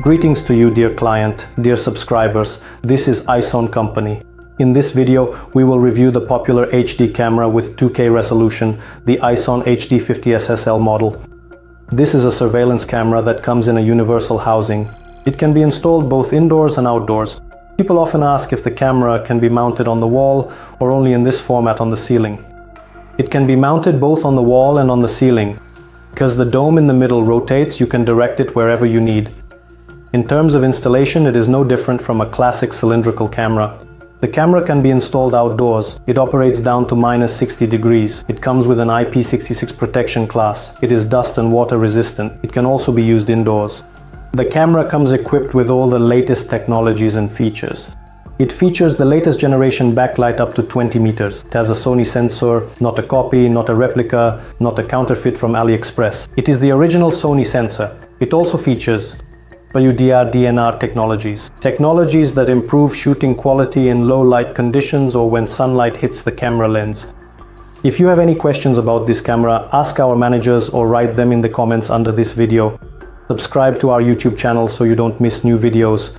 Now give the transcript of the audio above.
Greetings to you, dear client, dear subscribers. This is Ison company. In this video, we will review the popular HD camera with 2K resolution, the Ison AHD50S-SL model. This is a surveillance camera that comes in a universal housing. It can be installed both indoors and outdoors. People often ask if the camera can be mounted on the wall or only in this format on the ceiling. It can be mounted both on the wall and on the ceiling. Because the dome in the middle rotates, you can direct it wherever you need. In terms of installation, it is no different from a classic cylindrical camera. The camera can be installed outdoors. It operates down to -60 degrees. It comes with an IP66 protection class. It is dust and water resistant. It can also be used indoors. The camera comes equipped with all the latest technologies and features. It features the latest generation backlight up to 20 meters. It has a Sony sensor, not a copy, not a replica, not a counterfeit from AliExpress. It is the original Sony sensor. It also features WDR DNR technologies. Technologies that improve shooting quality in low light conditions or when sunlight hits the camera lens. If you have any questions about this camera, ask our managers or write them in the comments under this video. Subscribe to our YouTube channel so you don't miss new videos.